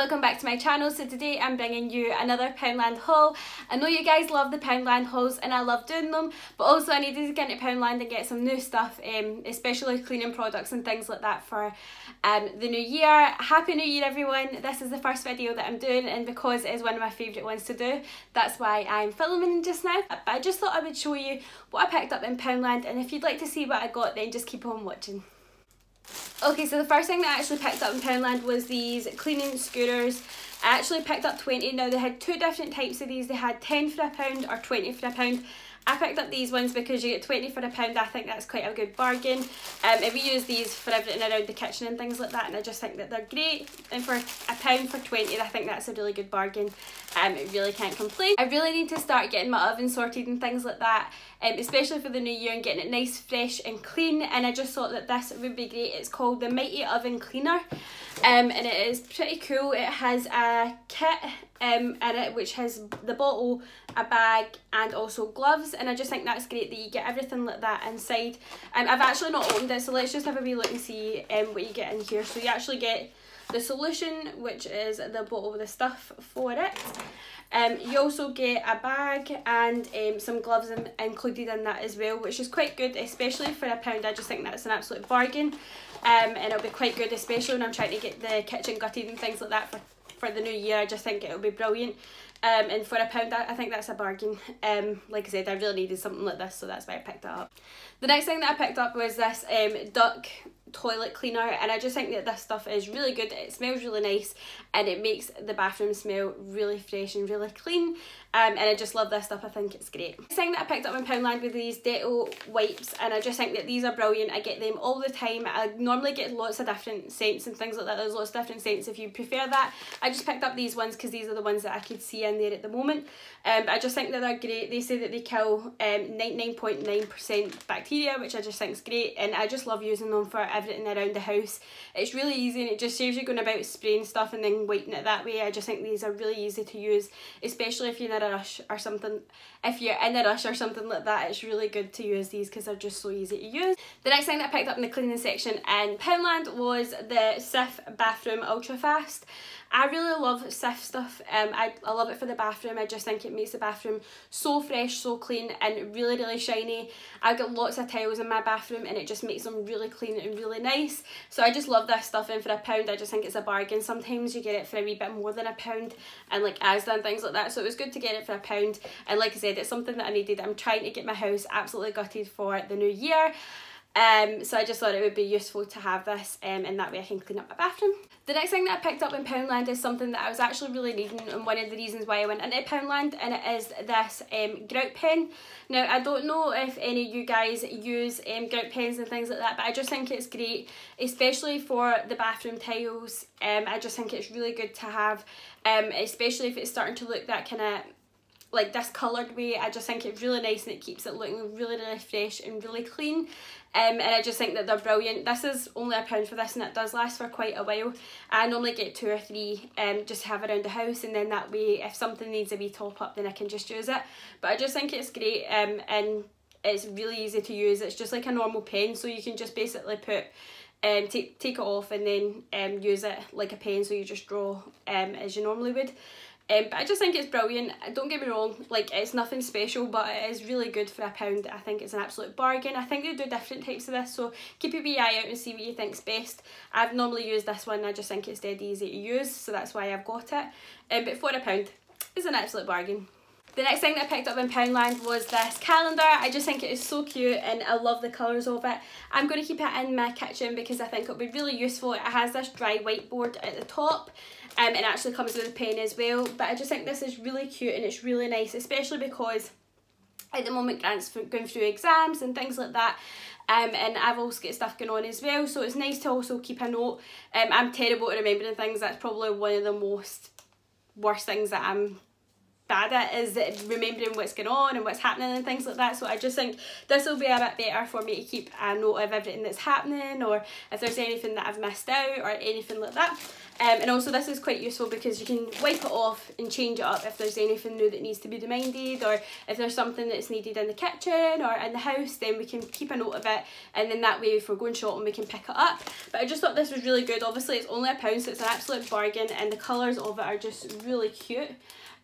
welcome back to my channel. So today I'm bringing you another Poundland haul. I know you guys love the Poundland hauls and I love doing them, but also I needed to get into Poundland and get some new stuff, especially cleaning products and things like that for the new year. Happy New Year everyone. This is the first video that I'm doing, and because it is one of my favourite ones to do, that's why I'm filming just now. But I just thought I would show you what I picked up in Poundland, and if you'd like to see what I got, then just keep on watching. Okay, so the first thing that I actually picked up in Poundland was these cleaning scooters. I actually picked up 20. Now they had two different types of these. They had 10 for £1 or 20 for £1. I picked up these ones because you get 20 for £1. I think that's quite a good bargain. And we use these for everything around the kitchen and things like that, and I just think that they're great. And for £1 for 20, I think that's a really good bargain. I really can't complain. I really need to start getting my oven sorted and things like that, especially for the new year, and getting it nice, fresh and clean, and I just thought that this would be great. It's called the Mighty Oven Cleaner, and it is pretty cool. It has a kit in it which has the bottle, a bag and also gloves, and I just think that's great that you get everything like that inside. I've actually not opened it, so let's just have a wee look and see what you get in here. So you actually get the solution, which is the bottle with the stuff for it. You also get a bag and some gloves included in that as well, which is quite good, especially for £1. I just think that's an absolute bargain, and it'll be quite good, especially when I'm trying to get the kitchen gutted and things like that for the new year. I just think it'll be brilliant. And for £1, I think that's a bargain. Like I said, I really needed something like this, so that's why I picked it up. The next thing that I picked up was this duck toilet cleaner, and I just think that this stuff is really good. It smells really nice and it makes the bathroom smell really fresh and really clean, and I just love this stuff. I think it's great. The thing that I picked up in Poundland were these Dettol wipes, and I just think that these are brilliant. I get them all the time. I normally get lots of different scents and things like that. There's lots of different scents if you prefer that. I just picked up these ones because these are the ones that I could see in there at the moment, but I just think that they're great. They say that they kill 99.9% bacteria, which I just think is great, and I just love using them for everything around the house. It's really easy and it just saves you going about spraying stuff and then wiping it that way. I just think these are really easy to use, especially if you're in a rush or something. If you're in a rush or something like that, it's really good to use these because they're just so easy to use. The next thing that I picked up in the cleaning section in Poundland was the Cif Bathroom Ultra Fast. I really love Cif stuff. I love it for the bathroom. I just think it makes the bathroom so fresh, so clean and really, really shiny. I've got lots of tiles in my bathroom and it just makes them really clean and really nice. So I just love this stuff, and for £1 I just think it's a bargain. Sometimes you get it for a wee bit more than £1, and like Asda and things like that, so it was good to get it for £1. And like I said, it's something that I needed. I'm trying to get my house absolutely gutted for the new year. So I just thought it would be useful to have this, and that way I can clean up my bathroom. The next thing that I picked up in Poundland is something that I was actually really needing, and one of the reasons why I went into Poundland, and it is this grout pen. Now I don't know if any of you guys use grout pens and things like that, but I just think it's great, especially for the bathroom tiles. I just think it's really good to have, especially if it's starting to look that kind of like this coloured way. I just think it's really nice and it keeps it looking really, really fresh and really clean. And I just think that they're brilliant. This is only £1 for this, and it does last for quite a while. I normally get 2 or 3 just to have around the house, and then that way if something needs a wee top up then I can just use it. But I just think it's great, and it's really easy to use. It's just like a normal pen, so you can just basically put take it off and then use it like a pen, so you just draw as you normally would. But I just think it's brilliant. Don't get me wrong, like it's nothing special, but it is really good for £1. I think it's an absolute bargain. I think they do different types of this, so keep your wee eye out and see what you think's best. I've normally used this one. I just think it's dead easy to use, so that's why I've got it. But for £1, it's an absolute bargain. The next thing that I picked up in Poundland was this calendar. I just think it is so cute and I love the colours of it. I'm going to keep it in my kitchen because I think it'll be really useful. It has this dry whiteboard at the top, and it actually comes with a pen as well. But I just think this is really cute and it's really nice, especially because at the moment Grant's going through exams and things like that. And I've also got stuff going on as well, so it's nice to also keep a note. I'm terrible at remembering things. That's probably one of the worst things that I'm bad at is remembering what's going on and what's happening and things like that. So I just think this will be a bit better for me to keep a note of everything that's happening, or if there's anything that I've missed out or anything like that. And also this is quite useful because you can wipe it off and change it up if there's anything new that needs to be reminded, or if there's something that's needed in the kitchen or in the house, then we can keep a note of it, and then that way if we're going shopping we can pick it up. But I just thought this was really good. Obviously it's only £1, so it's an absolute bargain, and the colours of it are just really cute.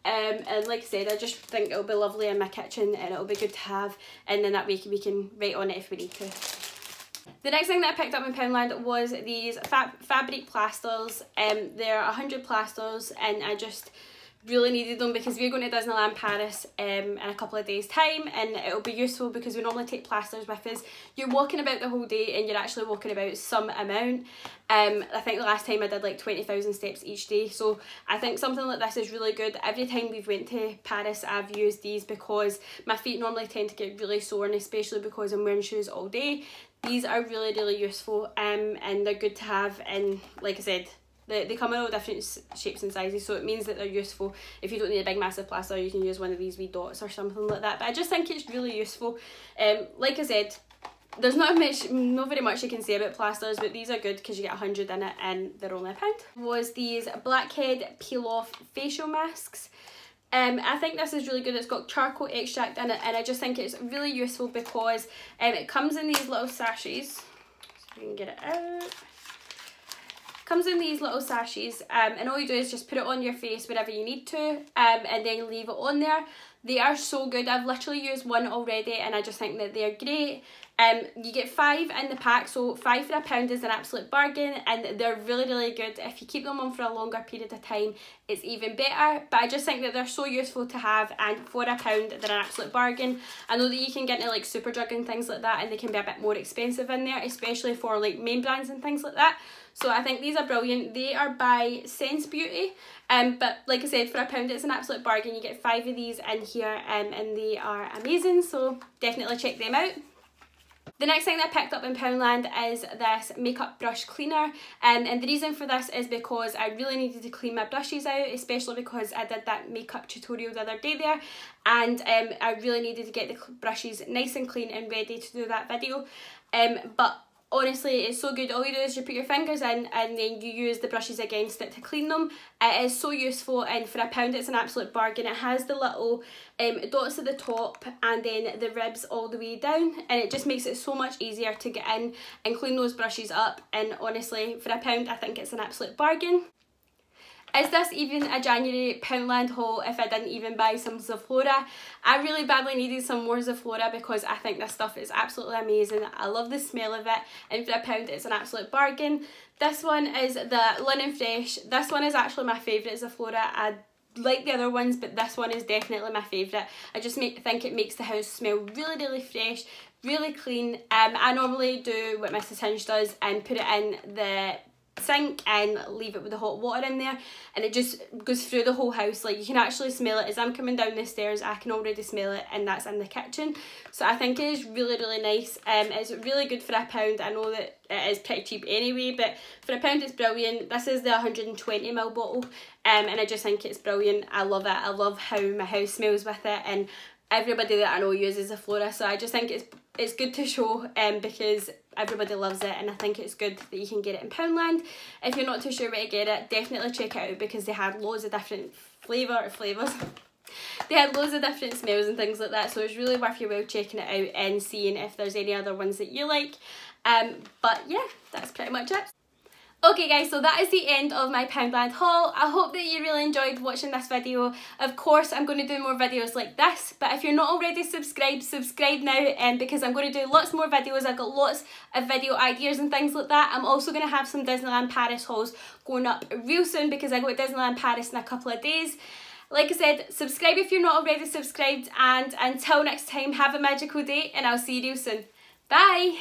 And like I said, I just think it'll be lovely in my kitchen, and it'll be good to have, and then that way we can write on it if we need to. The next thing that I picked up in Poundland was these fabric plasters. They're 100 plasters, and I just really needed them because we're going to Disneyland Paris in a couple of days time, and it'll be useful because we normally take plasters with us. You're walking about the whole day and you're actually walking about some amount. I think the last time I did like 20,000 steps each day, so I think something like this is really good. Every time we've went to Paris I've used these because my feet normally tend to get really sore, and especially because I'm wearing shoes all day. These are really, really useful, and they're good to have, and like I said, they come in all different shapes and sizes, so it means that they're useful. If you don't need a big massive plaster, you can use one of these wee dots or something like that. But I just think it's really useful. Like I said, there's not very much you can say about plasters, but these are good because you get 100 in it and they're only £1. Was these blackhead peel off facial masks. I think this is really good. It's got charcoal extract in it, and I just think it's really useful because it comes in these little sachets. So you can get it out. Comes in these little sachets, and all you do is just put it on your face wherever you need to, and then leave it on there. They are so good. I've literally used one already, and I just think that they're great. You get 5 in the pack, so 5 for £1 is an absolute bargain, and they're really, really good. If you keep them on for a longer period of time, it's even better. But I just think that they're so useful to have, and for £1 they're an absolute bargain. I know that you can get into like Superdrug and things like that, and they can be a bit more expensive in there, especially for like main brands and things like that. So I think these are brilliant. They are by Sense Beauty, but like I said, for £1 it's an absolute bargain. You get 5 of these in here, and they are amazing, so definitely check them out. The next thing that I picked up in Poundland is this makeup brush cleaner, and the reason for this is because I really needed to clean my brushes out, especially because I did that makeup tutorial the other day there, and I really needed to get the brushes nice and clean and ready to do that video. But honestly, it's so good. All you do is you put your fingers in, and then you use the brushes against it to clean them. It is so useful, and for £1 it's an absolute bargain. It has the little dots at the top and then the ribs all the way down, and it just makes it so much easier to get in and clean those brushes up, and honestly for £1 I think it's an absolute bargain. Is this even a January Poundland haul if I didn't even buy some Sephora? I really badly needed some more Sephora because I think this stuff is absolutely amazing. I love the smell of it, and for £1 it's an absolute bargain. This one is the Linen Fresh. This one is actually my favourite Sephora. I like the other ones, but this one is definitely my favourite. I just think it makes the house smell really, really fresh, really clean. I normally do what Mrs. Hinge does and put it in the sink and leave it with the hot water in there, and it just goes through the whole house. Like, you can actually smell it as I'm coming down the stairs. I can already smell it, and that's in the kitchen. So I think it is really, really nice. It's really good for £1. I know that it is pretty cheap anyway, but for £1 it's brilliant. This is the 120ml bottle, and I just think it's brilliant. I love it. I love how my house smells with it, and everybody that I know uses Sephora, so I just think it's good to show, because everybody loves it, and I think it's good that you can get it in Poundland. If you're not too sure where to get it, definitely check it out, because they had loads of different flavours. They had loads of different smells and things like that, so it's really worth your while checking it out and seeing if there's any other ones that you like. But yeah, that's pretty much it. Okay guys, so that is the end of my Poundland haul. I hope that you really enjoyed watching this video. Of course, I'm going to do more videos like this, but if you're not already subscribed, subscribe now, because I'm going to do lots more videos. I've got lots of video ideas and things like that. I'm also going to have some Disneyland Paris hauls going up real soon, because I go to Disneyland Paris in a couple of days. Like I said, subscribe if you're not already subscribed, and until next time, have a magical day, and I'll see you real soon. Bye!